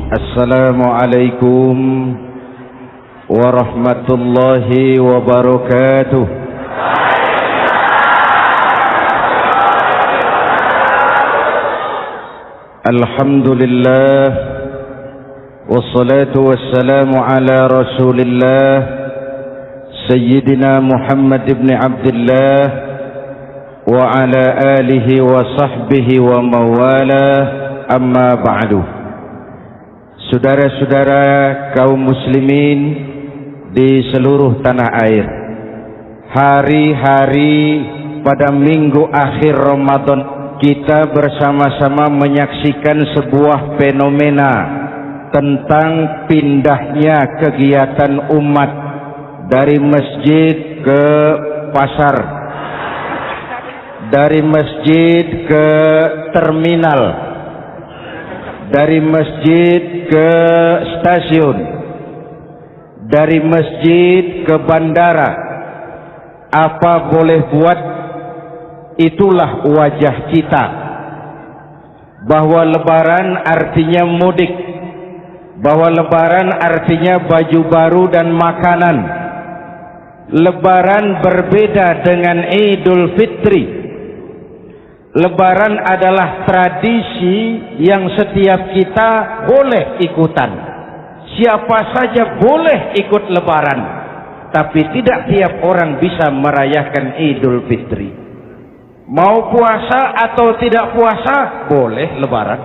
Assalamualaikum warahmatullahi wabarakatuh. Alhamdulillah wassalatu wassalamu ala Rasulillah Sayyidina Muhammad ibn Abdullah wa ala alihi wa sahbihi wa mawala, amma ba'du. Saudara-saudara kaum muslimin di seluruh tanah air, hari-hari pada minggu akhir Ramadan kita bersama-sama menyaksikan sebuah fenomena tentang pindahnya kegiatan umat dari masjid ke pasar, dari masjid ke terminal, dari masjid ke stasiun, dari masjid ke bandara. Apa boleh buat, itulah wajah kita. Bahwa lebaran artinya mudik, bahwa lebaran artinya baju baru dan makanan. Lebaran berbeda dengan Idul Fitri. Lebaran adalah tradisi yang setiap kita boleh ikutan. Siapa saja boleh ikut lebaran, tapi tidak tiap orang bisa merayakan Idul Fitri. Mau puasa atau tidak puasa, boleh lebaran.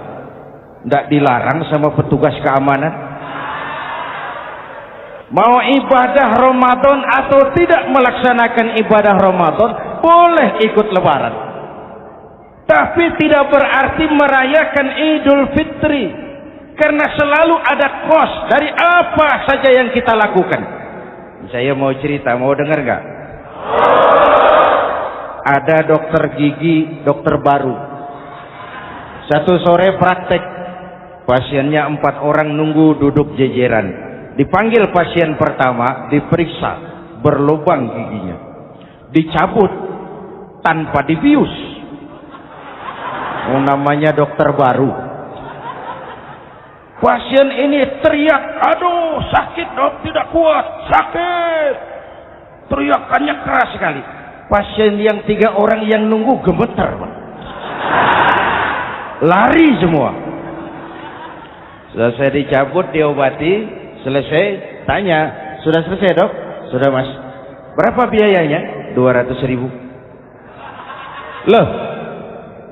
Tidak dilarang sama petugas keamanan. Mau ibadah Ramadan atau tidak melaksanakan ibadah Ramadan, boleh ikut lebaran. Tapi tidak berarti merayakan Idul Fitri, karena selalu ada kos dari apa saja yang kita lakukan. Saya mau cerita, mau dengar nggak? Ada dokter gigi, dokter baru. Satu sore praktek, pasiennya 4 orang nunggu duduk jejeran. Dipanggil pasien pertama, diperiksa, berlubang giginya, dicabut tanpa dibius. Namanya dokter baru. Pasien ini teriak, aduh sakit dok, tidak kuat, sakit. Teriakannya keras sekali. Pasien yang 3 orang yang nunggu gemeter, lari semua. Selesai dicabut, diobati, selesai, tanya, sudah selesai dok? Sudah mas. Berapa biayanya? 200.000. Loh,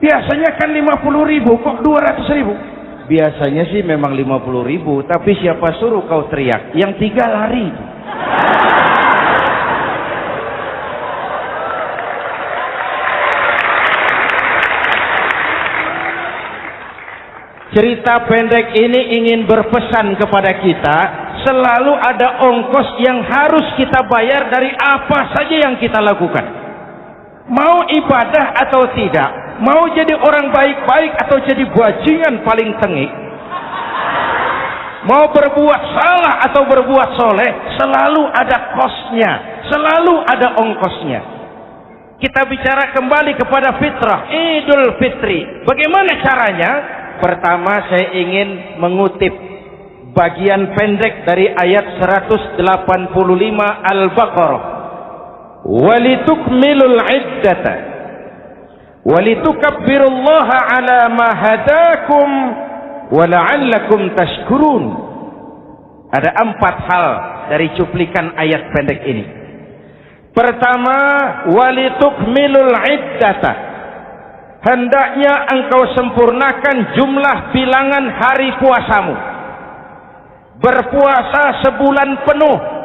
biasanya kan 50.000, kok 200.000? Biasanya sih memang 50.000, tapi siapa suruh kau teriak? Yang 3 lari. Cerita pendek ini ingin berpesan kepada kita, selalu ada ongkos yang harus kita bayar dari apa saja yang kita lakukan. Mau ibadah atau tidak, mau jadi orang baik-baik atau jadi bajingan paling tengik, mau berbuat salah atau berbuat soleh, selalu ada kosnya, selalu ada ongkosnya. Kita bicara kembali kepada fitrah, Idul Fitri. Bagaimana caranya? Pertama, saya ingin mengutip bagian pendek dari ayat 185 Al-Baqarah. Walitukmilul iddata walitukabbirullaha ala ma hadakum wala'allakum tashkurun. Ada 4 hal dari cuplikan ayat pendek ini. Pertama, walitukmilul iddata, hendaknya engkau sempurnakan jumlah bilangan hari puasamu. Berpuasa sebulan penuh.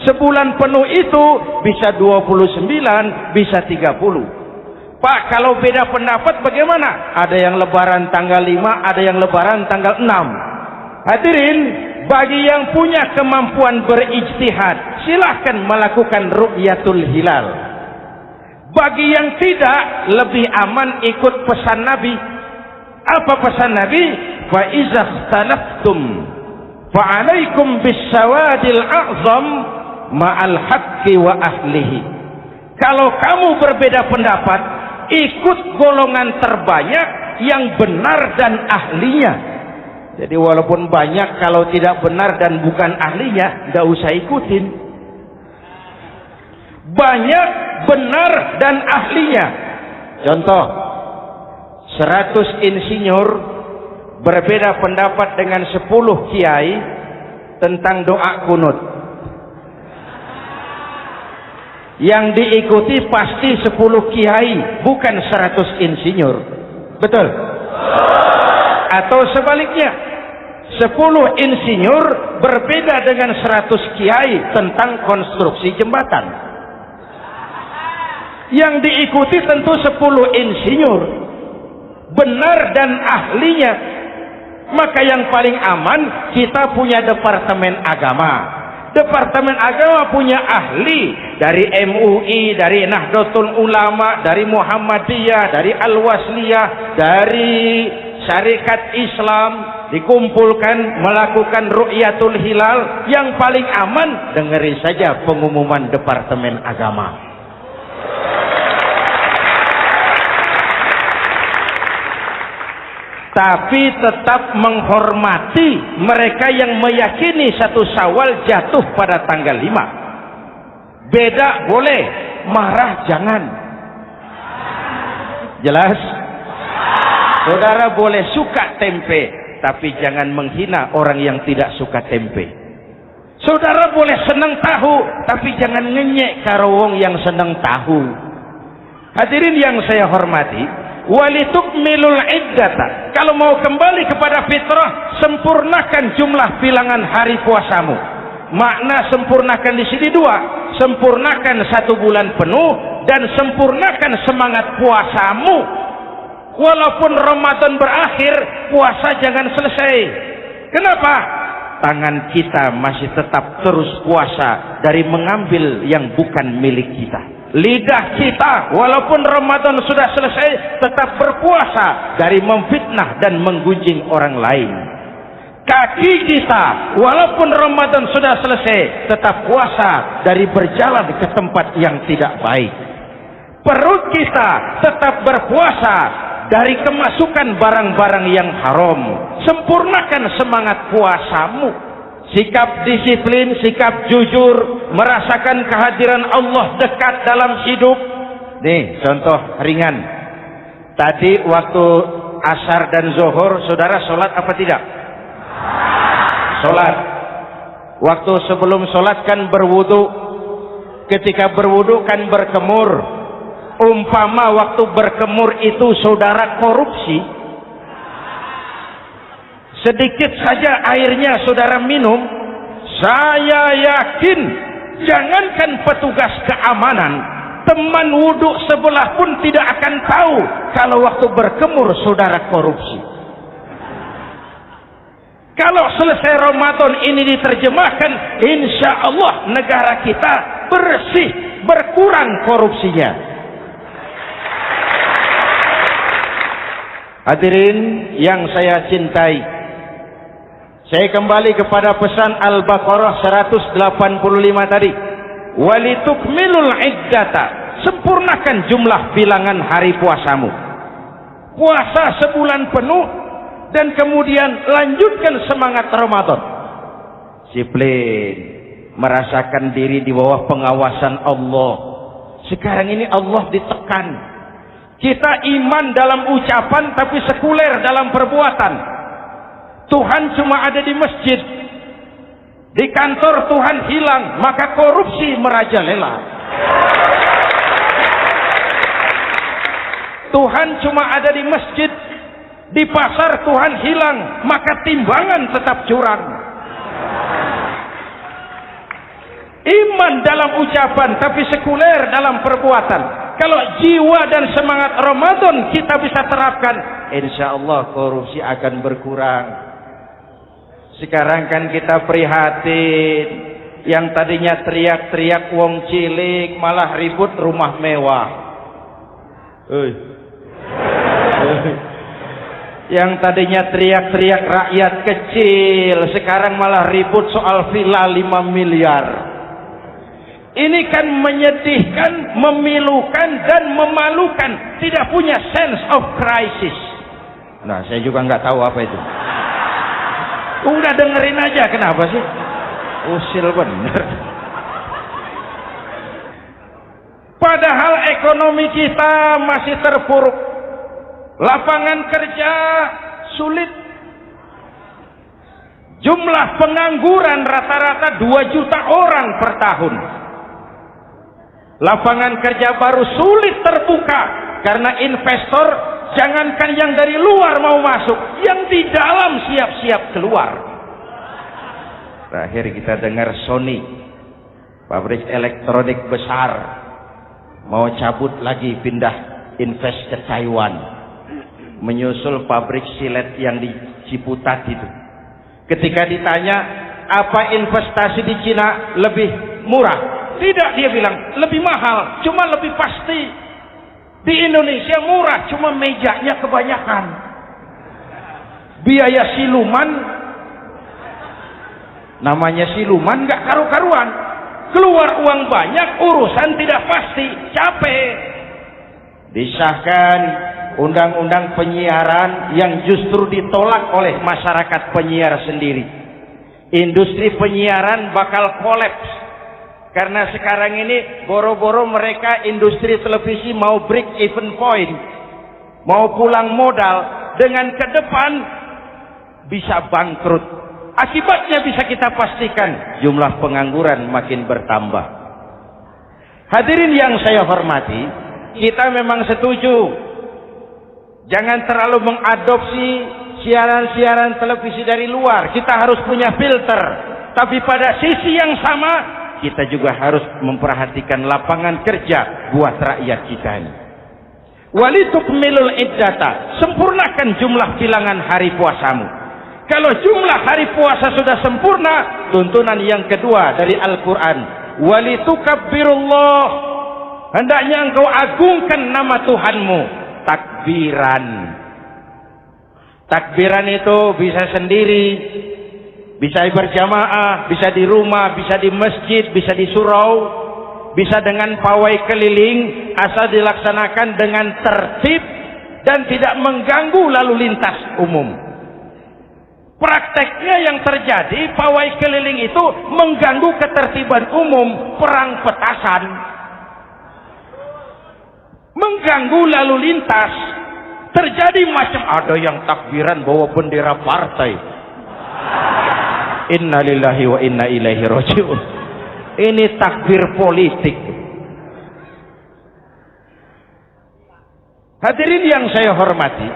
Sebulan penuh itu bisa 29, bisa 30. Pak, kalau beda pendapat bagaimana? Ada yang lebaran tanggal 5, ada yang lebaran tanggal 6. Hadirin, bagi yang punya kemampuan berijtihad, silahkan melakukan ru'yatul hilal. Bagi yang tidak, lebih aman ikut pesan Nabi. Apa pesan Nabi? Fa iza ikhtalaftum fa alaikum bisawadil a'zam ma'al haqqi wa ahlihi. Kalau kamu berbeda pendapat, ikut golongan terbanyak yang benar dan ahlinya. Jadi walaupun banyak, kalau tidak benar dan bukan ahlinya, nggak usah ikutin. Banyak benar dan ahlinya. Contoh, 100 insinyur berbeda pendapat dengan 10 kiai tentang doa kunut. Yang diikuti pasti 10 kiai, bukan 100 insinyur. Betul? Atau sebaliknya, 10 insinyur berbeda dengan 100 kiai tentang konstruksi jembatan. Yang diikuti tentu 10 insinyur, benar dan ahlinya. Maka yang paling aman, kita punya Departemen Agama. Departemen Agama punya ahli dari MUI, dari Nahdlatul Ulama, dari Muhammadiyah, dari Al-Wasliyah, dari Syarikat Islam, dikumpulkan melakukan ru'yatul hilal. Yang paling aman, dengerin saja pengumuman Departemen Agama. Tapi tetap menghormati mereka yang meyakini 1 Syawal jatuh pada tanggal 5. Beda boleh, marah jangan. Jelas? Saudara boleh suka tempe, tapi jangan menghina orang yang tidak suka tempe. Saudara boleh senang tahu, tapi jangan ngenyek karo wong yang senang tahu. Hadirin yang saya hormati, walitukmilul iddata. Kalau mau kembali kepada fitrah, sempurnakan jumlah bilangan hari puasamu. Makna sempurnakan di sini 2. Sempurnakan 1 bulan penuh dan sempurnakan semangat puasamu. Walaupun Ramadan berakhir, puasa jangan selesai. Kenapa? Tangan kita masih tetap terus puasa dari mengambil yang bukan milik kita. Lidah kita walaupun Ramadan sudah selesai tetap berpuasa dari memfitnah dan menggunjing orang lain. Kaki kita walaupun Ramadan sudah selesai tetap puasa dari berjalan ke tempat yang tidak baik. Perut kita tetap berpuasa dari kemasukan barang-barang yang haram. Sempurnakan semangat puasamu. Sikap disiplin, sikap jujur, merasakan kehadiran Allah dekat dalam hidup. Nih contoh ringan. Tadi waktu asar dan zuhur, saudara sholat apa tidak? Sholat. Waktu sebelum sholat kan berwudu. Ketika berwudu kan berkemur. Umpama waktu berkemur itu saudara korupsi, sedikit saja airnya saudara minum, saya yakin jangankan petugas keamanan, teman wudhu sebelah pun tidak akan tahu kalau waktu berkemur saudara korupsi. Kalau selesai Ramadan ini diterjemahkan, insya Allah negara kita bersih, berkurang korupsinya. Hadirin yang saya cintai, saya kembali kepada pesan Al-Baqarah 185 tadi. Walitukmilul iddata, sempurnakan jumlah bilangan hari puasamu. Puasa sebulan penuh dan kemudian lanjutkan semangat Ramadan. Disiplin, merasakan diri di bawah pengawasan Allah. Sekarang ini Allah ditekan. Kita iman dalam ucapan tapi sekuler dalam perbuatan. Tuhan cuma ada di masjid. Di kantor Tuhan hilang, maka korupsi merajalela. Tuhan cuma ada di masjid. Di pasar Tuhan hilang, maka timbangan tetap curang. Iman dalam ucapan tapi sekuler dalam perbuatan. Kalau jiwa dan semangat Ramadan kita bisa terapkan, insya Allah korupsi akan berkurang. Sekarang kan kita prihatin, yang tadinya teriak-teriak wong cilik malah ribut rumah mewah. Yang tadinya teriak-teriak rakyat kecil, sekarang malah ribut soal villa 5 miliar. Ini kan menyedihkan, memilukan dan memalukan. Tidak punya sense of crisis. Nah, saya juga nggak tahu apa itu. Udah dengerin aja, kenapa sih? Usil bener. Padahal ekonomi kita masih terpuruk. Lapangan kerja sulit. Jumlah pengangguran rata-rata 2 juta orang per tahun. Lapangan kerja baru sulit terbuka karena investor jangankan yang dari luar mau masuk, yang di dalam siap-siap keluar. Terakhir kita dengar Sony, pabrik elektronik besar, mau cabut lagi pindah invest ke Taiwan, menyusul pabrik silet yang di Ciputat itu. Ketika ditanya apa investasi di Cina lebih murah, tidak, dia bilang lebih mahal, cuma lebih pasti. Di Indonesia murah, cuma mejanya kebanyakan. Biaya siluman, namanya siluman gak karu-karuan. Keluar uang banyak, urusan tidak pasti, capek. Disahkan undang-undang penyiaran yang justru ditolak oleh masyarakat penyiar sendiri. Industri penyiaran bakal kolaps. Karena sekarang ini boro-boro mereka industri televisi mau break even point, mau pulang modal, dengan ke depan bisa bangkrut. Akibatnya bisa kita pastikan, jumlah pengangguran makin bertambah. Hadirin yang saya hormati, kita memang setuju jangan terlalu mengadopsi siaran-siaran televisi dari luar. Kita harus punya filter. Tapi pada sisi yang sama, kita juga harus memperhatikan lapangan kerja buat rakyat kita ini. Walitukmilul iddata, sempurnakan jumlah bilangan hari puasamu. Kalau jumlah hari puasa sudah sempurna, tuntunan yang kedua dari Al-Quran, walitukabbirullah, hendaknya engkau agungkan nama Tuhanmu. Takbiran. Takbiran itu bisa sendiri, bisa berjamaah, bisa di rumah, bisa di masjid, bisa di surau, bisa dengan pawai keliling, asal dilaksanakan dengan tertib dan tidak mengganggu lalu lintas umum. Prakteknya yang terjadi, pawai keliling itu mengganggu ketertiban umum, perang petasan, mengganggu lalu lintas. Terjadi macam ada yang takbiran bawa bendera partai. Innalillahi wa inna ilaihi raji'un. Ini takbir politik. Hadirin yang saya hormati,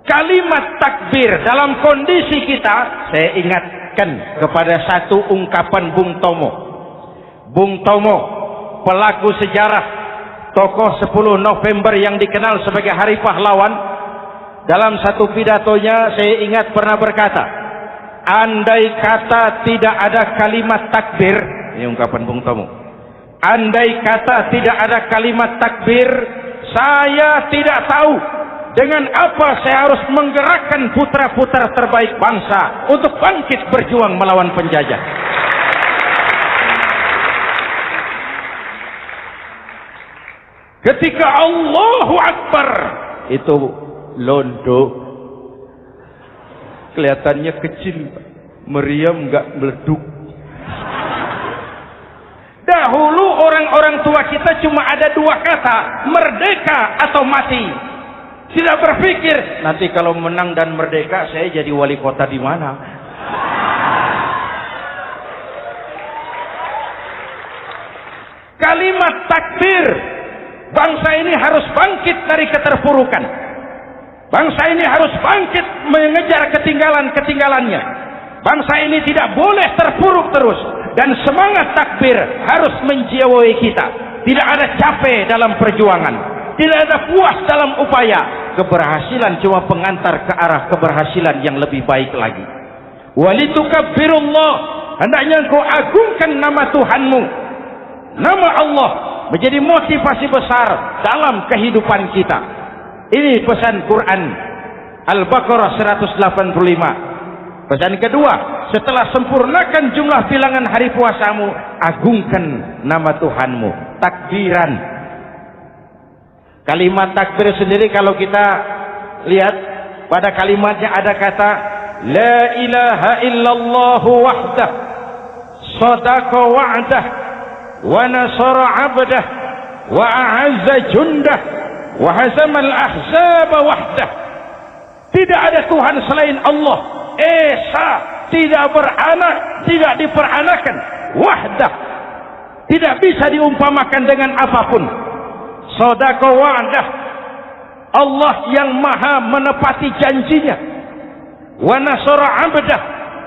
kalimat takbir dalam kondisi kita, saya ingatkan kepada satu ungkapan Bung Tomo. Bung Tomo, pelaku sejarah, tokoh 10 November yang dikenal sebagai Hari Pahlawan, dalam satu pidatonya saya ingat pernah berkata, andai kata tidak ada kalimat takbir, ini ungkapan Bung Tomo, andai kata tidak ada kalimat takbir, saya tidak tahu dengan apa saya harus menggerakkan putra-putra terbaik bangsa untuk bangkit berjuang melawan penjajah. Ketika Allahu Akbar itu londo, kelihatannya kecil, meriam nggak meleduk. Dahulu orang-orang tua kita cuma ada 2 kata, merdeka atau mati. Tidak berpikir nanti kalau menang dan merdeka saya jadi wali kota di mana. Kalimat takbir, bangsa ini harus bangkit dari keterpurukan. Bangsa ini harus bangkit mengejar ketinggalan-ketinggalannya. Bangsa ini tidak boleh terpuruk terus. Dan semangat takbir harus menjiwai kita. Tidak ada capek dalam perjuangan. Tidak ada puas dalam upaya. Keberhasilan cuma pengantar ke arah keberhasilan yang lebih baik lagi. Walitukabbirullah, hendaknya engkau agungkan nama Tuhanmu. Nama Allah menjadi motivasi besar dalam kehidupan kita. Ini pesan Quran Al-Baqarah 185. Pesan kedua, setelah sempurnakan jumlah bilangan hari puasamu, agungkan nama Tuhanmu. Takbiran. Kalimat takbir sendiri kalau kita lihat pada kalimatnya ada kata la ilaha illallah wahdah sadaqa wa'dah wa nasara 'abdah wa a'azza jundah wa hazamal ahzaba wahdah. Tidak ada Tuhan selain Allah, esa, tidak beranak, tidak diperanakan, wahdah, tidak bisa diumpamakan dengan apapun. Sadaqa wa'dah, Allah yang maha menepati janjinya. Wa nasara 'abdah,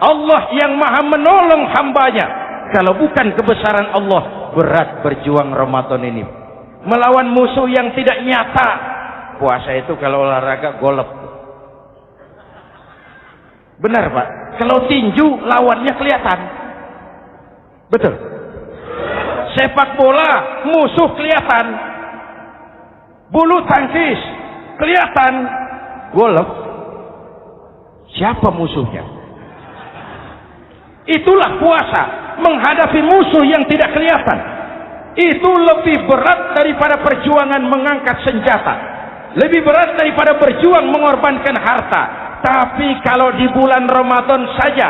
Allah yang maha menolong hambanya. Kalau bukan kebesaran Allah, berat berjuang Ramadan ini melawan musuh yang tidak nyata. Puasa itu kalau olahraga golep. Benar Pak, kalau tinju lawannya kelihatan. Betul. Sepak bola musuh kelihatan. Bulu tangkis kelihatan. Golf siapa musuhnya? Itulah puasa, menghadapi musuh yang tidak kelihatan. Itu lebih berat daripada perjuangan mengangkat senjata, lebih berat daripada berjuang mengorbankan harta. Tapi kalau di bulan Ramadan saja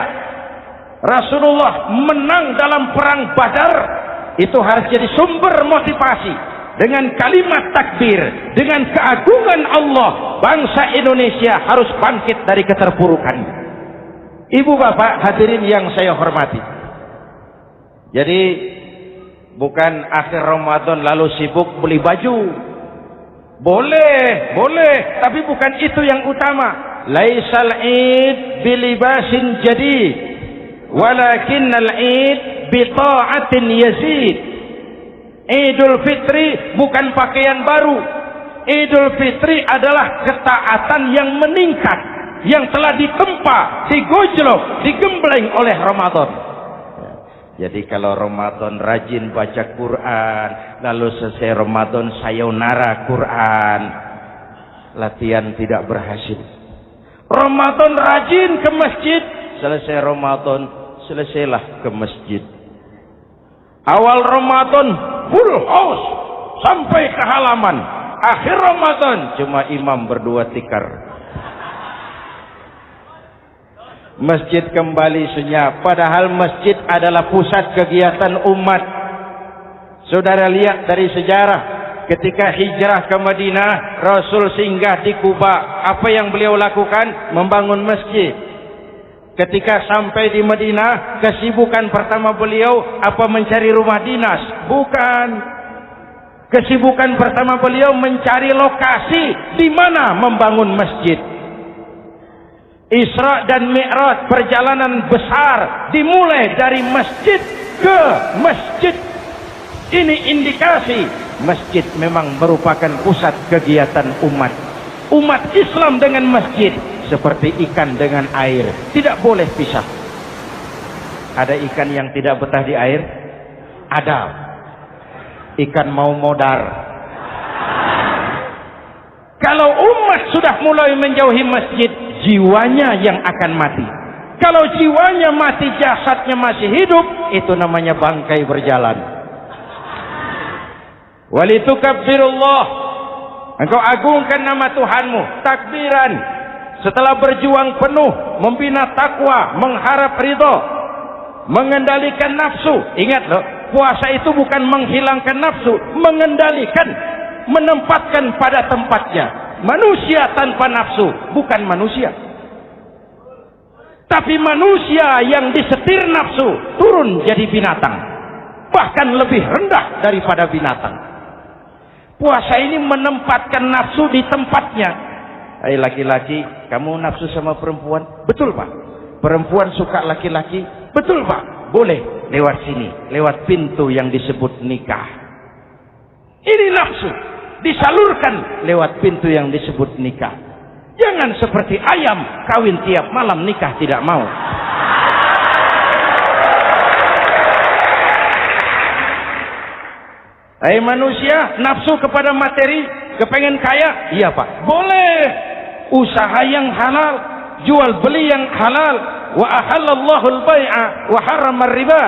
Rasulullah menang dalam perang Badar, itu harus jadi sumber motivasi. Dengan kalimat takbir, dengan keagungan Allah, bangsa Indonesia harus bangkit dari keterpurukan. Ibu bapak hadirin yang saya hormati, jadi bukan akhir Ramadan lalu sibuk beli baju. Boleh, tapi bukan itu yang utama. Laisal id bilibasin jadid, walakinnal id bita'atin yazid. Idul Fitri bukan pakaian baru. Idul Fitri adalah ketaatan yang meningkat, yang telah ditempa, digojlok, digembleng oleh Ramadan. Jadi kalau Ramadan rajin baca Quran, lalu selesai Ramadan sayonara Quran, latihan tidak berhasil. Ramadan rajin ke masjid, selesai Ramadan selesailah ke masjid. Awal Ramadan full house sampai ke halaman, akhir Ramadan cuma imam berdua tikar. Masjid kembali senyap, padahal masjid adalah pusat kegiatan umat. Saudara lihat dari sejarah, ketika hijrah ke Madinah, Rasul singgah di Kuba. Apa yang beliau lakukan? Membangun masjid. Ketika sampai di Madinah, kesibukan pertama beliau apa? Mencari rumah dinas? Bukan. Kesibukan pertama beliau mencari lokasi di mana membangun masjid. Isra dan Mi'raj, perjalanan besar dimulai dari masjid ke masjid. Ini indikasi masjid memang merupakan pusat kegiatan umat. Umat Islam dengan masjid seperti ikan dengan air, tidak boleh pisah. Ada ikan yang tidak betah di air? Ada. Ikan mau modar. Kalau umat sudah mulai menjauhi masjid, jiwanya yang akan mati. Kalau jiwanya mati, jasadnya masih hidup, itu namanya bangkai berjalan. Walitukabbirullah, engkau agungkan nama Tuhanmu, takbiran. Setelah berjuang penuh, membina takwa, mengharap ridho, mengendalikan nafsu. Ingat loh, puasa itu bukan menghilangkan nafsu, mengendalikan, menempatkan pada tempatnya. Manusia tanpa nafsu bukan manusia, tapi manusia yang disetir nafsu turun jadi binatang, bahkan lebih rendah daripada binatang. Puasa ini menempatkan nafsu di tempatnya. Hai laki-laki, kamu nafsu sama perempuan? Betul Pak. Perempuan suka laki-laki? Betul Pak. Boleh lewat sini, lewat pintu yang disebut nikah. Ini nafsu disalurkan lewat pintu yang disebut nikah. Jangan seperti ayam kawin tiap malam, nikah tidak mau. Hai manusia, nafsu kepada materi, kepengen kaya? Iya Pak. Boleh. Usaha yang halal, jual beli yang halal. Wa ahallallahu al-bai'a wa harrama riba.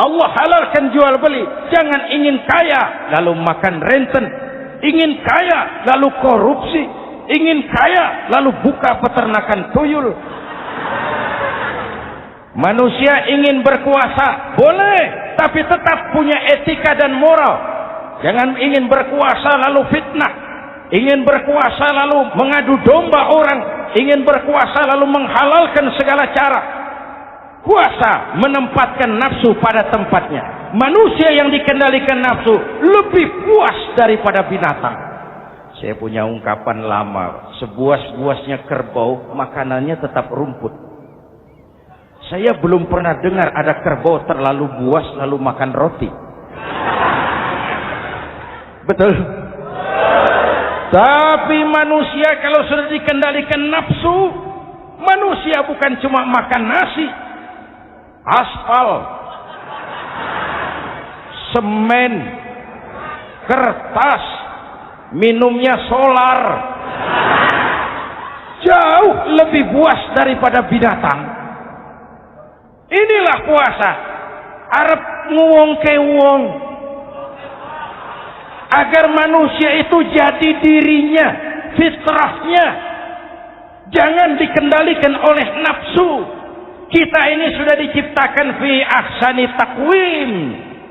Allah halalkan jual beli. Jangan ingin kaya lalu makan renten, ingin kaya lalu korupsi, ingin kaya lalu buka peternakan tuyul. Manusia ingin berkuasa, boleh, tapi tetap punya etika dan moral. Jangan ingin berkuasa lalu fitnah, ingin berkuasa lalu mengadu domba orang, ingin berkuasa lalu menghalalkan segala cara. Kuasa menempatkan nafsu pada tempatnya. Manusia yang dikendalikan nafsu lebih puas daripada binatang. Saya punya ungkapan lama, sebuas-buasnya kerbau, makanannya tetap rumput. Saya belum pernah dengar ada kerbau terlalu buas lalu makan roti. Betul? Tapi manusia kalau sudah dikendalikan nafsu, manusia bukan cuma makan nasi, aspal, semen, kertas, minumnya solar, jauh lebih buas daripada binatang. Inilah puasa. Arep nguwong ke wong, agar manusia itu jadi dirinya, fitrahnya, jangan dikendalikan oleh nafsu. Kita ini sudah diciptakan fi ahsani taqwim.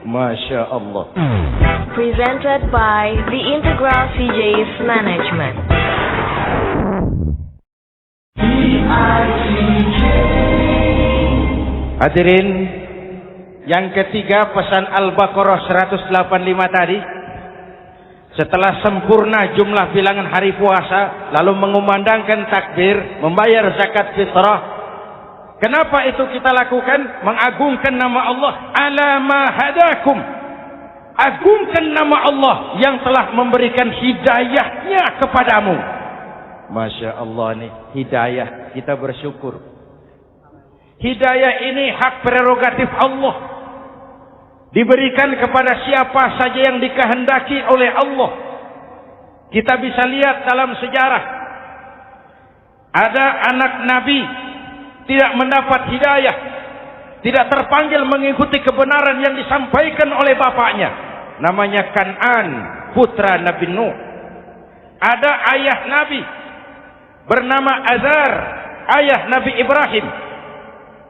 Masya Allah. Presented by the Integral CJ's Management. Hadirin, yang ketiga pesan Al-Baqarah 185 tadi. Setelah sempurna jumlah bilangan hari puasa, lalu mengumandangkan takbir, membayar zakat fitrah. Kenapa itu kita lakukan? Mengagungkan nama Allah. Ala ma hadakum. Agungkan nama Allah yang telah memberikan hidayahnya kepadamu. Masya Allah nih, hidayah. Kita bersyukur. Hidayah ini hak prerogatif Allah. Diberikan kepada siapa saja yang dikehendaki oleh Allah. Kita bisa lihat dalam sejarah. Ada anak Nabi tidak mendapat hidayah, tidak terpanggil mengikuti kebenaran yang disampaikan oleh bapaknya. Namanya Kan'an, putra Nabi Nuh. Ada ayah Nabi bernama Azar, ayah Nabi Ibrahim.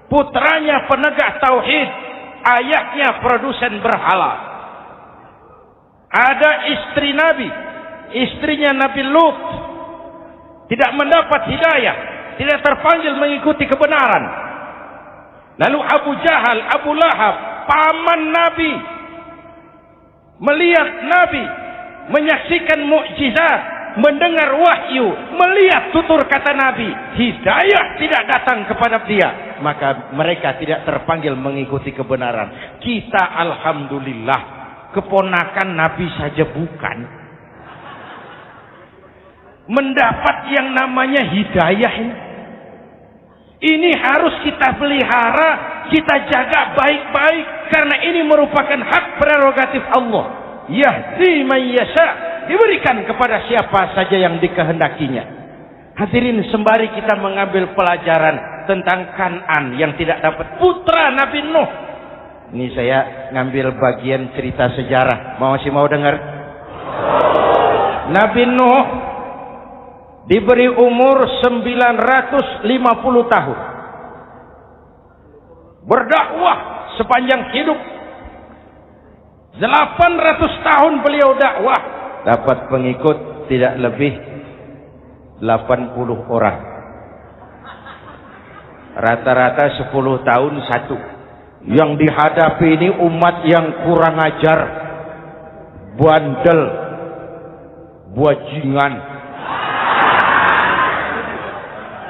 Putranya penegak tauhid, ayahnya produsen berhala. Ada istri Nabi, istrinya Nabi Lut, tidak mendapat hidayah, tidak terpanggil mengikuti kebenaran. Lalu Abu Jahal, Abu Lahab, paman Nabi, melihat Nabi, menyaksikan mukjizat, mendengar wahyu, melihat tutur kata Nabi, hidayah tidak datang kepada dia, maka mereka tidak terpanggil mengikuti kebenaran. Kita alhamdulillah keponakan Nabi saja bukan, mendapat yang namanya hidayah ini harus kita pelihara, kita jaga baik-baik, karena ini merupakan hak prerogatif Allah. Yahdi man yasha, diberikan kepada siapa saja yang dikehendakinya. Hadirin, sembari kita mengambil pelajaran tentang Kan'an yang tidak dapat, putra Nabi Nuh. Ini saya ngambil bagian cerita sejarah. Masih mau dengar? Nabi Nuh diberi umur 950 tahun. Berdakwah sepanjang hidup. 800 tahun beliau dakwah. Dapat pengikut tidak lebih 80 orang. Rata-rata 10 tahun satu. Yang dihadapi ini umat yang kurang ajar, bandel, bajingan,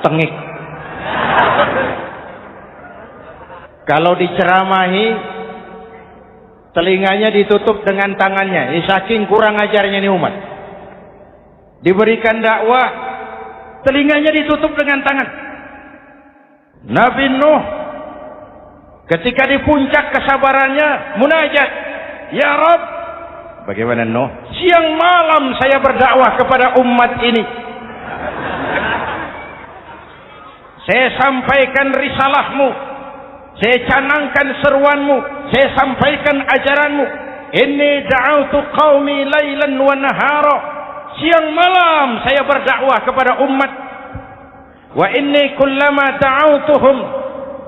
tengik. Kalau diceramahi, telinganya ditutup dengan tangannya. Ini saking kurang ajarnya ini umat. Diberikan dakwah, telinganya ditutup dengan tangan. Nabi Nuh ketika di puncak kesabarannya munajat, ya Rabb, bagaimana Nuh? Siang malam saya berdakwah kepada umat ini. Saya sampaikan risalahmu, saya canangkan seruanmu, saya sampaikan ajaranmu. Inni da'autu qaumi lailan wa nahara. Siang malam saya berdakwah kepada umat. Wa inni kullama da'autuhum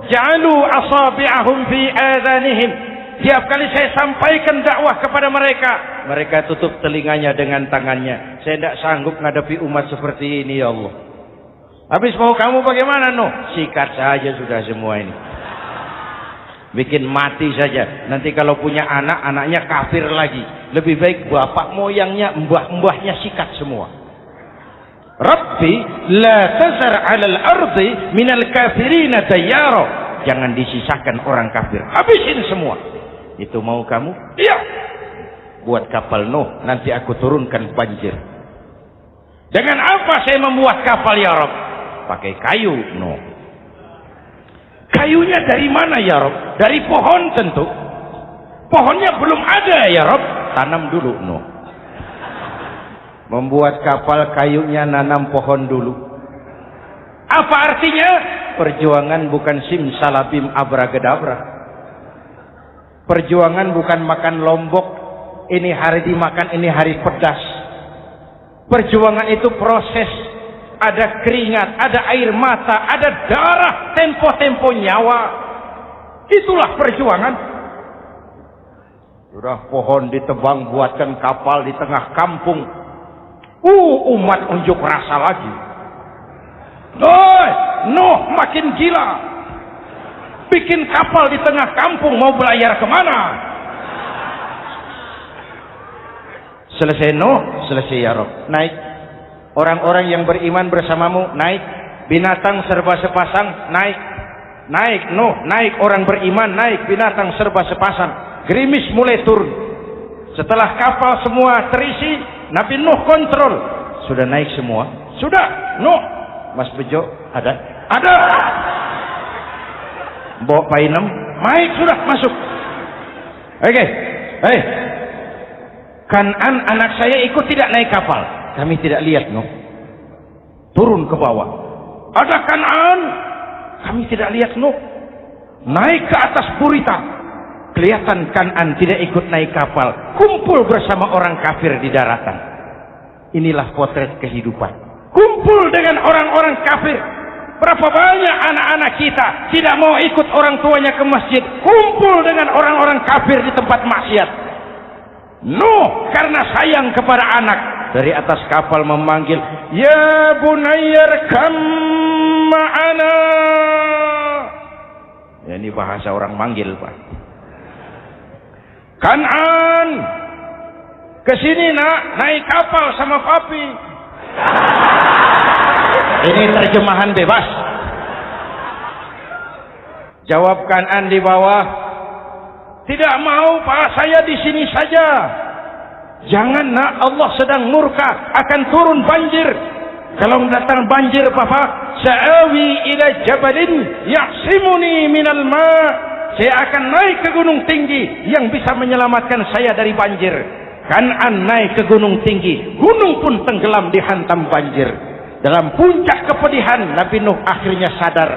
ja'alu asabi'ahum fi adhanihim. Tiap kali saya sampaikan dakwah kepada mereka, mereka tutup telinganya dengan tangannya. Saya tidak sanggup menghadapi umat seperti ini, ya Allah. Habis mau kamu bagaimana, no? Sikat saja sudah semua ini. Bikin mati saja. Nanti kalau punya anak, anaknya kafir lagi. Lebih baik bapak moyangnya, mbah-mbahnya sikat semua. Rabbi la tazar 'alal ardi minal kafirina dayyara. Jangan disisakan orang kafir. Habisin semua. Itu mau kamu? Iya. Buat kapal Nuh, nanti aku turunkan banjir. Dengan apa saya membuat kapal, ya Rabb? Pakai kayu, Nuh. Kayunya dari mana, ya Rabb? Dari pohon tentu. Pohonnya belum ada, ya Rabb. Tanam dulu, Nuh. Membuat kapal, kayunya nanam pohon dulu. Apa artinya? Perjuangan bukan simsalabim abracadabra. Perjuangan bukan makan lombok, ini hari dimakan, ini hari pedas. Perjuangan itu proses. Ada keringat, ada air mata, ada darah, tempo-tempo nyawa. Itulah perjuangan. Sudah pohon ditebang, buatkan kapal di tengah kampung. Umat unjuk rasa lagi. Nuh makin gila. Bikin kapal di tengah kampung, mau belayar kemana? Selesai Nuh, selesai ya Rabb. Naik. Orang-orang yang beriman bersamamu, naik. Binatang serba sepasang, naik. Naik Nuh, naik. Orang beriman, naik. Binatang serba sepasang. Gerimis mulai turun. Setelah kapal semua terisi, Nabi Nuh kontrol. Sudah naik semua? Sudah. Nuh. Mas Bejo, ada? Ada. Bawa painem, naik sudah, masuk. Oke. Hei. Kan'an anak saya ikut tidak naik kapal. Kami tidak lihat, Nuh. Turun ke bawah. Ada Kan'an. Kami tidak lihat, Nuh. Naik ke atas Burita. Kelihatan Kan'an tidak ikut naik kapal. Kumpul bersama orang kafir di daratan. Inilah potret kehidupan. Kumpul dengan orang-orang kafir. Berapa banyak anak-anak kita tidak mau ikut orang tuanya ke masjid. Kumpul dengan orang-orang kafir di tempat maksiat. Nuh karena sayang kepada anak, dari atas kapal memanggil, ya bunayyar kam ma'ana. Ya, ini bahasa orang manggil, Pak. Kan'an, kesini nak, naik kapal sama papi. Ini terjemahan bebas. Jawab Kan'an di bawah, tidak mau Pak, saya di sini saja. Jangan nak, Allah sedang murka, akan turun banjir. Kalau datang banjir Papa, sa'awi ila jabalin ya'simuni minal ma'. Saya akan naik ke gunung tinggi yang bisa menyelamatkan saya dari banjir. Kan'an naik ke gunung tinggi, gunung pun tenggelam dihantam banjir. Dalam puncak kepedihan, Nabi Nuh akhirnya sadar.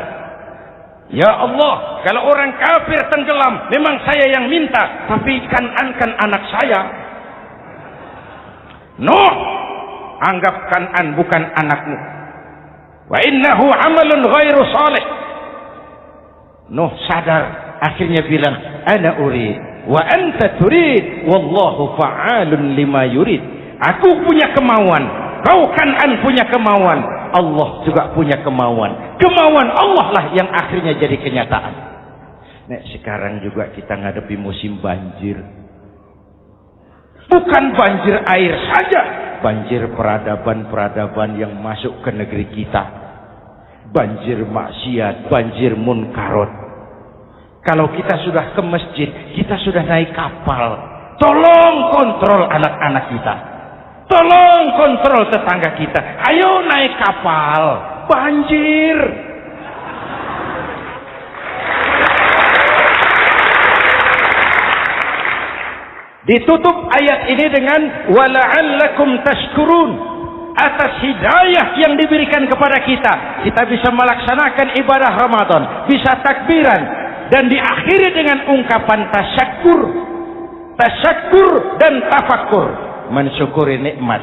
Ya Allah, kalau orang kafir tenggelam, memang saya yang minta, tapi Kan'an kan anak saya. Nuh, anggap Kan'an bukan anakmu. Wa innahu amalun ghairu salih. Nuh sadar, akhirnya bilang, ana urid wa anta turid wallahu fa'alun lima yurid. Aku punya kemauan, kau Kan'an punya kemauan, Allah juga punya kemauan. Kemauan Allah lah yang akhirnya jadi kenyataan. Nek sekarang juga kita ngadepi musim banjir. Bukan banjir air saja, banjir peradaban-peradaban yang masuk ke negeri kita. Banjir maksiat, banjir munkarot. Kalau kita sudah ke masjid, kita sudah naik kapal. Tolong kontrol anak-anak kita. Tolong kontrol tetangga kita. Ayo naik kapal. Banjir. Ditutup ayat ini dengan wala'allakum tashkurun. Atas hidayah yang diberikan kepada kita, kita bisa melaksanakan ibadah Ramadan, bisa takbiran, dan diakhiri dengan ungkapan tasyakkur. Tasyakkur dan tafakkur, mensyukuri nikmat.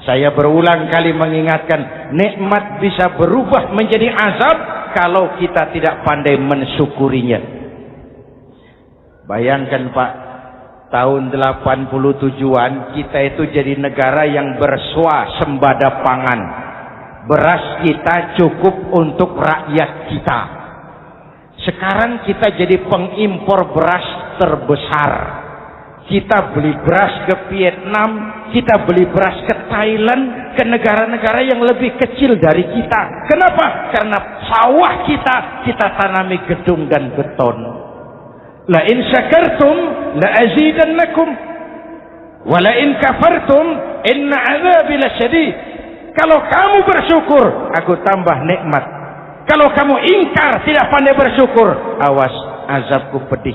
Saya berulang kali mengingatkan, nikmat bisa berubah menjadi azab, kalau kita tidak pandai mensyukurinya. Bayangkan Pak, tahun 87-an kita itu jadi negara yang berswasembada pangan. Beras kita cukup untuk rakyat kita. Sekarang kita jadi pengimpor beras terbesar. Kita beli beras ke Vietnam, kita beli beras ke Thailand, ke negara-negara yang lebih kecil dari kita. Kenapa? Karena sawah kita tanami gedung dan beton. La in syakartum la azidannakum wa la in kafartum inna azabi lasyadid. Kalau kamu bersyukur, aku tambah nikmat. Kalau kamu ingkar, tidak pandai bersyukur, awas, azabku pedih.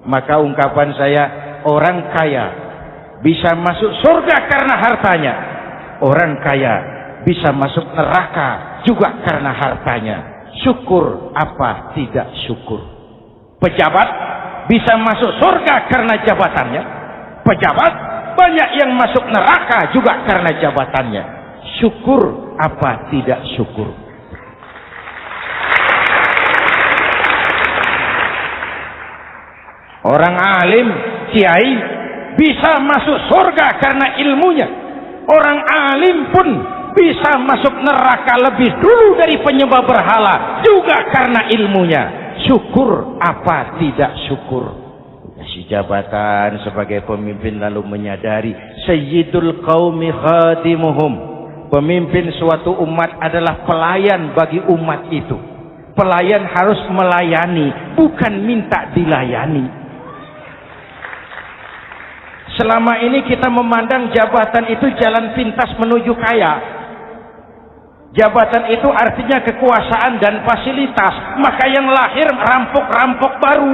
Maka ungkapan saya, orang kaya bisa masuk surga karena hartanya. Orang kaya bisa masuk neraka juga karena hartanya. Syukur apa tidak syukur. Pejabat bisa masuk surga karena jabatannya. Pejabat banyak yang masuk neraka juga karena jabatannya. Syukur apa tidak syukur. Orang alim, kiai bisa masuk surga karena ilmunya. Orang alim pun bisa masuk neraka lebih dulu dari penyembah berhala juga karena ilmunya. Syukur apa tidak syukur. Si jabatan sebagai pemimpin lalu menyadari sayyidul qaumi khadimuhum. Pemimpin suatu umat adalah pelayan bagi umat itu. Pelayan harus melayani, bukan minta dilayani. Selama ini kita memandang jabatan itu jalan pintas menuju kaya. Jabatan itu artinya kekuasaan dan fasilitas. Maka yang lahir rampok-rampok baru.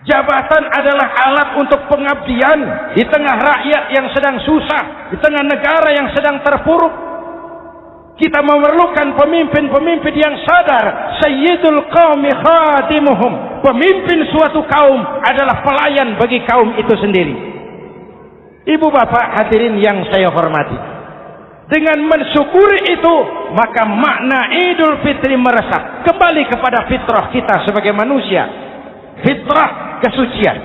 Jabatan adalah alat untuk pengabdian di tengah rakyat yang sedang susah, di tengah negara yang sedang terpuruk. Kita memerlukan pemimpin-pemimpin yang sadar sayyidul qaumi khadimuhum. Pemimpin suatu kaum adalah pelayan bagi kaum itu sendiri. Ibu bapak hadirin yang saya hormati, dengan mensyukuri itu maka makna Idul Fitri meresap kembali kepada fitrah kita sebagai manusia. Fitrah kesucian.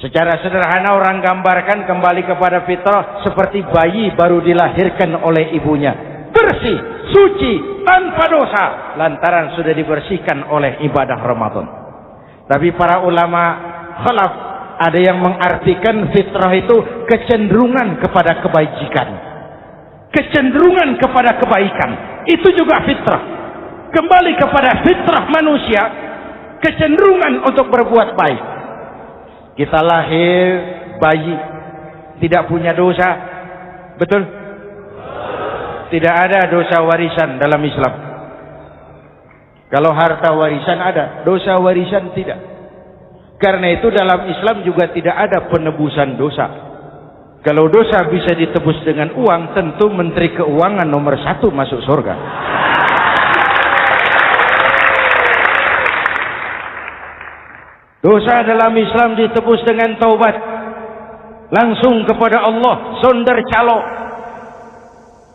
Secara sederhana orang gambarkan kembali kepada fitrah seperti bayi baru dilahirkan oleh ibunya, bersih, suci, tanpa dosa, lantaran sudah dibersihkan oleh ibadah Ramadan. Tapi para ulama khalaf ada yang mengartikan fitrah itu kecenderungan kepada kebajikan, kecenderungan kepada kebaikan. Itu juga fitrah. Kembali kepada fitrah manusia, kecenderungan untuk berbuat baik. Kita lahir bayi tidak punya dosa, betul? Tidak ada dosa warisan dalam Islam. Kalau harta warisan ada, dosa warisan tidak. Karena itu dalam Islam juga tidak ada penebusan dosa. Kalau dosa bisa ditebus dengan uang, tentu Menteri Keuangan nomor 1 masuk surga. Dosa dalam Islam ditebus dengan taubat. Langsung kepada Allah, sonder calo.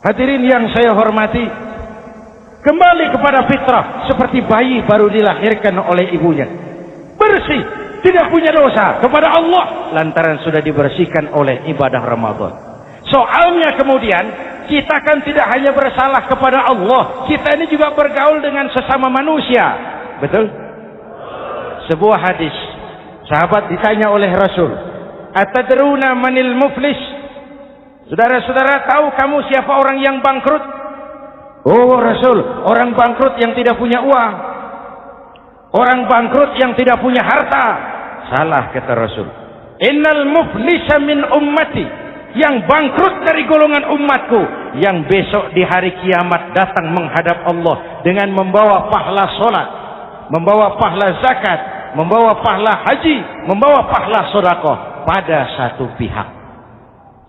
Hadirin yang saya hormati, kembali kepada fitrah seperti bayi baru dilahirkan oleh ibunya. Bersih, tidak punya dosa kepada Allah lantaran sudah dibersihkan oleh ibadah Ramadan. Soalnya kemudian kita kan tidak hanya bersalah kepada Allah, kita ini juga bergaul dengan sesama manusia. Betul? Sebuah hadis, sahabat ditanya oleh Rasul, "Atadruna manil muflis?" Saudara-saudara, tahu kamu siapa orang yang bangkrut? Oh Rasul, orang bangkrut yang tidak punya uang, orang bangkrut yang tidak punya harta. Salah, kata Rasul. Innal muflisa min ummati, yang bangkrut dari golongan umatku, yang besok di hari kiamat datang menghadap Allah dengan membawa pahala solat, membawa pahala zakat, membawa pahala haji, membawa pahala sedekah pada satu pihak.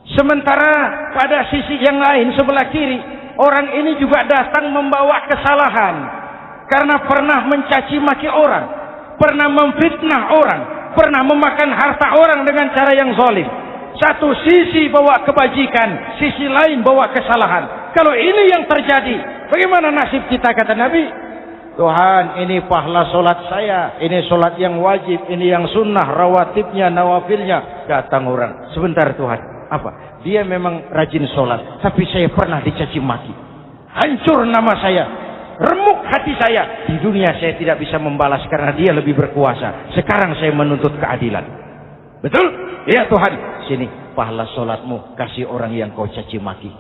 Sementara pada sisi yang lain sebelah kiri, orang ini juga datang membawa kesalahan karena pernah mencaci maki orang, pernah memfitnah orang, pernah memakan harta orang dengan cara yang zalim. Satu sisi bawa kebajikan, sisi lain bawa kesalahan. Kalau ini yang terjadi, bagaimana nasib kita, kata Nabi? Tuhan, ini pahala solat saya, ini solat yang wajib, ini yang sunnah, rawatibnya, nawafilnya. Datang orang, sebentar Tuhan, apa? Dia memang rajin solat, tapi saya pernah dicaci maki. Hancur nama saya, remuk hati saya. Di dunia saya tidak bisa membalas karena dia lebih berkuasa. Sekarang saya menuntut keadilan. Betul? Ya Tuhan, sini pahala solatmu, kasih orang yang kau caci maki.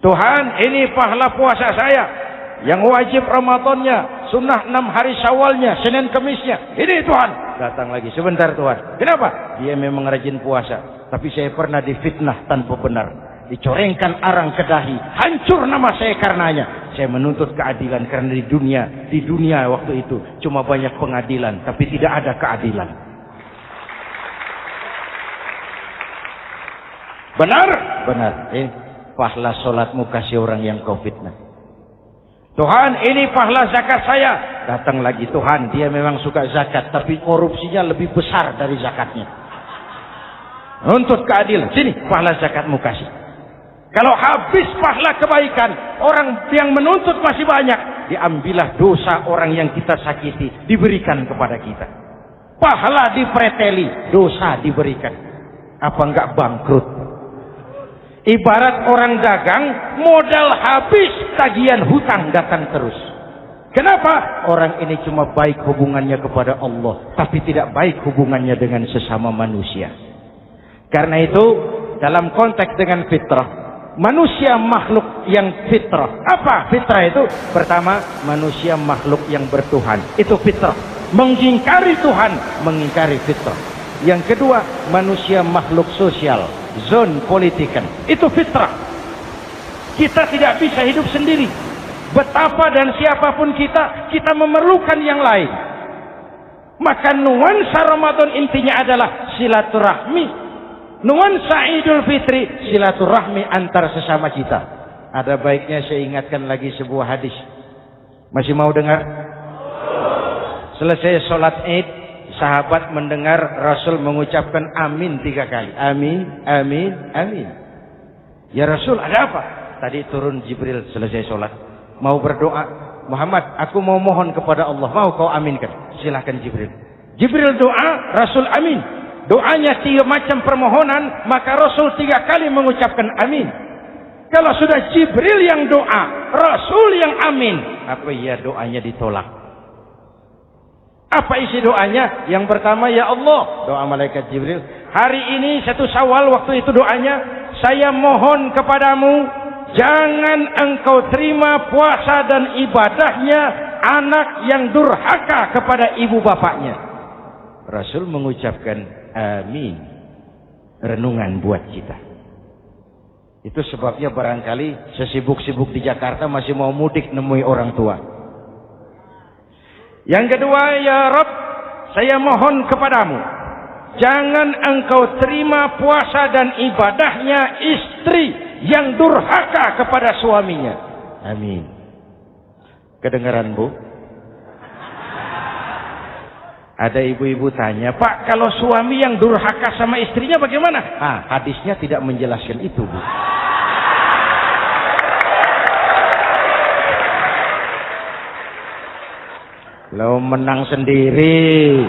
Tuhan, ini pahala puasa saya, yang wajib Ramadannya, sunnah 6 hari Syawalnya, Senin Kemisnya. Ini Tuhan. Datang lagi, sebentar Tuhan. Kenapa? Dia memang rajin puasa, tapi saya pernah difitnah tanpa benar, dicorengkan arang ke dahi, hancur nama saya karenanya. Saya menuntut keadilan karena di dunia waktu itu cuma banyak pengadilan, tapi tidak ada keadilan. Benar? Benar. Pahala solatmu kasih orang yang kau fitnah. Tuhan, ini pahala zakat saya. Datang lagi, Tuhan, dia memang suka zakat, tapi korupsinya lebih besar dari zakatnya. Nuntut keadilan. Sini, pahala zakatmu kasih. Kalau habis pahala kebaikan, orang yang menuntut masih banyak, diambillah dosa orang yang kita sakiti, diberikan kepada kita. Pahala dipreteli, dosa diberikan. Apa enggak bangkrut? Ibarat orang dagang, modal habis, tagihan hutang datang terus. Kenapa? Orang ini cuma baik hubungannya kepada Allah, tapi tidak baik hubungannya dengan sesama manusia. Karena itu, dalam konteks dengan fitrah, manusia makhluk yang fitrah. Apa fitrah itu? Pertama, manusia makhluk yang bertuhan. Itu fitrah. Mengingkari Tuhan, mengingkari fitrah. Yang kedua, manusia makhluk sosial, zon politikan. Itu fitrah. Kita tidak bisa hidup sendiri. Betapa dan siapapun kita memerlukan yang lain. Maka nuansa Ramadan intinya adalah silaturahmi. Nuansa Idul Fitri, silaturahmi antar sesama kita. Ada baiknya saya ingatkan lagi sebuah hadis. Masih mau dengar? Selesai sholat Id, sahabat mendengar Rasul mengucapkan amin 3 kali. Amin, amin, amin. Ya Rasul, ada apa? Tadi turun Jibril selesai sholat. Mau berdoa. Muhammad, aku mau mohon kepada Allah. Mau kau aminkan? Silahkan Jibril. Jibril doa, Rasul amin. Doanya 3 macam permohonan, maka Rasul 3 kali mengucapkan amin. Kalau sudah Jibril yang doa, Rasul yang amin, apa iya doanya ditolak? Apa isi doanya? Yang pertama, ya Allah, doa malaikat Jibril, hari ini 1 Syawal, waktu itu doanya, saya mohon kepadamu, jangan engkau terima puasa dan ibadahnya anak yang durhaka kepada ibu bapaknya. Rasul mengucapkan amin. Renungan buat kita. Itu sebabnya barangkali sesibuk-sibuk di Jakarta masih mau mudik nemui orang tua. Yang kedua, ya Rabb, saya mohon kepadamu, jangan engkau terima puasa dan ibadahnya istri yang durhaka kepada suaminya. Amin. Kedengaran, Bu? Ada ibu-ibu tanya, Pak, kalau suami yang durhaka sama istrinya bagaimana? Hadisnya tidak menjelaskan itu, Bu. Lo menang sendiri.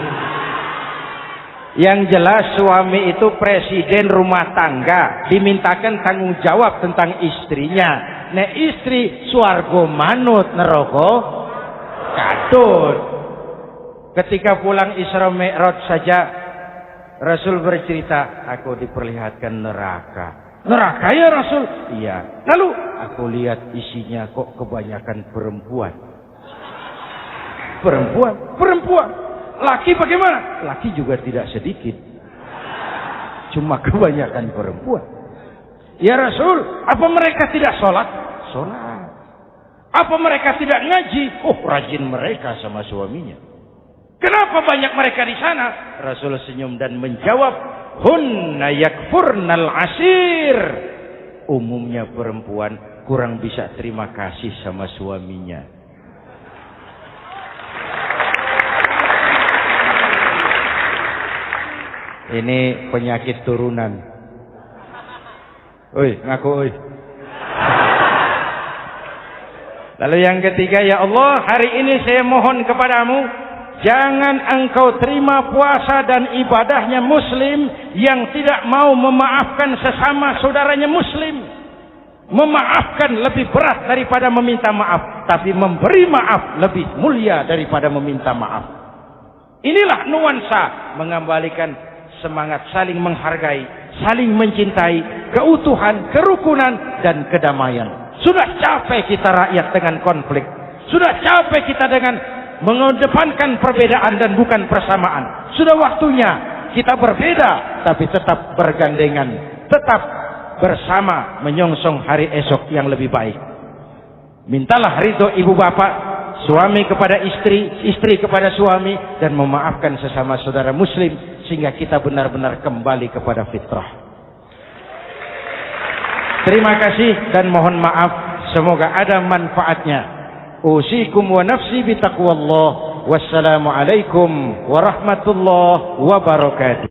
Yang jelas suami itu presiden rumah tangga, dimintakan tanggung jawab tentang istrinya. Nek istri swargo manut neraka katut. Ketika pulang Isra Mi'raj saja Rasul bercerita, aku diperlihatkan neraka. Neraka ya Rasul? Iya. Lalu aku lihat isinya kok kebanyakan perempuan. Perempuan. Laki bagaimana? Laki juga tidak sedikit. Cuma kebanyakan perempuan. Ya Rasul, apa mereka tidak sholat? Sholat. Apa mereka tidak ngaji? Oh, rajin mereka sama suaminya. Kenapa banyak mereka di sana? Rasul senyum dan menjawab, hunna yakfurnal asir. Umumnya perempuan kurang bisa terima kasih sama suaminya. Ini penyakit turunan. Oi, ngaku oi. Lalu yang ketiga, ya Allah, hari ini saya mohon kepadamu, jangan engkau terima puasa dan ibadahnya muslim yang tidak mau memaafkan sesama saudaranya muslim. Memaafkan lebih berat daripada meminta maaf, tapi memberi maaf lebih mulia daripada meminta maaf. Inilah nuansa mengembalikan semangat saling menghargai, saling mencintai, keutuhan, kerukunan, dan kedamaian. Sudah capek kita rakyat dengan konflik. Sudah capek kita dengan mengedepankan perbedaan dan bukan persamaan. Sudah waktunya kita berbeda tapi tetap bergandengan, tetap bersama menyongsong hari esok yang lebih baik. Mintalah ridho ibu bapak, suami kepada istri, istri kepada suami, dan memaafkan sesama saudara muslim sehingga kita benar-benar kembali kepada fitrah. Terima kasih dan mohon maaf, semoga ada manfaatnya. Usikum wa nafsi bitaqwallah. Wassalamualaikum warahmatullahi wabarakatuh.